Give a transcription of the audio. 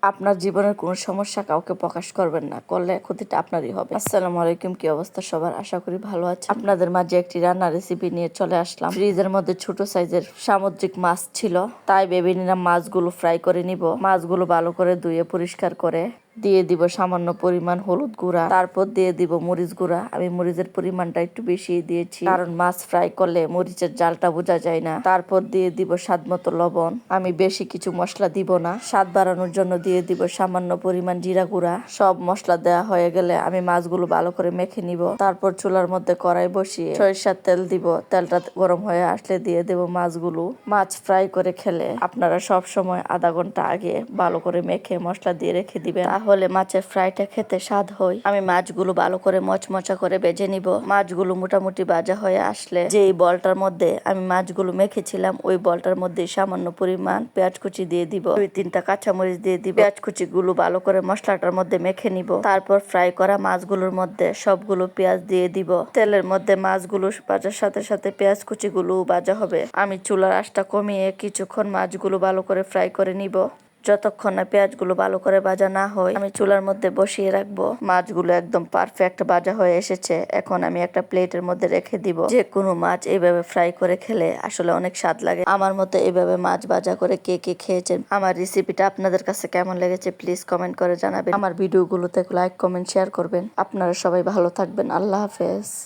আপনার জীবনের কোনো সমস্যা কাউকে প্রকাশ করবেন না, করলে ক্ষতিটা আপনারই হবে। আসসালামু আলাইকুম, কি অবস্থা সবার? আশা করি ভালো আছে। আপনাদের মাঝে একটি রান্নার রেসিপি নিয়ে চলে আসলাম। ফ্রিজের মধ্যে ছোট সাইজের সামুদ্রিক মাছ ছিল, তাই ভেবে নিলাম মাছগুলো ফ্রাই করে নিব। মাছগুলো ভালো করে ধুয়ে পরিষ্কার করে দিয়ে দিব সামান্য পরিমাণ হলুদ গুঁড়া, তারপর দিয়ে দিব মরিচ গুঁড়া। আমি মরিচের পরিমাণটা একটু বেশি দিয়েছি, কারণ মাছ ফ্রাই করলে মরিচের জালটা বোঝা যায় না। তারপর দিয়ে দিব স্বাদ মতো লবণ। আমি বেশি কিছু মশলা দিব না, স্বাদ বাড়ানোর জন্য দিয়ে দিব সামান্য পরিমাণ জিরা গুঁড়া। সব মশলা দেওয়া হয়ে গেলে আমি মাছগুলো ভালো করে মেখে নিব। তারপর চুলার মধ্যে কড়াই বসিয়ে সরিষার তেল দিব। তেলটা গরম হয়ে আসলে দিয়ে দেব মাছগুলো। মাছ ফ্রাই করে খেলে আপনারা সব সময় আধা ঘন্টা আগে ভালো করে মেখে মশলা দিয়ে রেখে দিবেন, তাহলে মাছের ফ্রাইটা খেতে স্বাদ হয়। আমি মাছগুলো ভালো করে মচমচা করে ভেজে নিব। মাছগুলো মোটামুটি ভাজা হয়ে আসলে যেই বলটার মধ্যে আমি মাছগুলো মেখেছিলাম, ওই বলটার মধ্যে সামান্য পরিমাণ পেঁয়াজ কুচি দিয়ে দিব, 2-3টা কাঁচামরিচ দিয়ে দিব। পেঁয়াজ কুচি গুলো ভালো করে মশলাটার মধ্যে মেখে নিব। তারপর ফ্রাই করা মাছগুলোর মধ্যে সবগুলো পেঁয়াজ দিয়ে দিব। তেলের মধ্যে মাছগুলো ভাজার সাথে সাথে পেঁয়াজ কুচি গুলো ভাজা হবে। আমি চুলার আঁচটা কমিয়ে কিছুক্ষণ মাছগুলো ভালো করে ফ্রাই করে নিব। যতক্ষণ না পেঁয়াজগুলো ভালো করে ভাজা না হয় আমি চুলার মধ্যে বসিয়ে রাখবো। মাছগুলো একদম পারফেক্ট ভাজা হয়ে এসেছে। এখন আমি একটা প্লেটের মধ্যে রেখে দিব। যে কোনো মাছ এইভাবে ফ্রাই করে খেলে আসলে অনেক স্বাদ লাগে। আমার মতো এইভাবে মাছ ভাজা করে কে কে খেয়েছেন? আমার রেসিপিটা আপনাদের কাছে কেমন লেগেছে প্লিজ কমেন্ট করে জানাবেন। আমার ভিডিওগুলোতে লাইক কমেন্ট শেয়ার করবেন। আপনারা সবাই ভালো থাকবেন। আল্লাহ হাফেজ।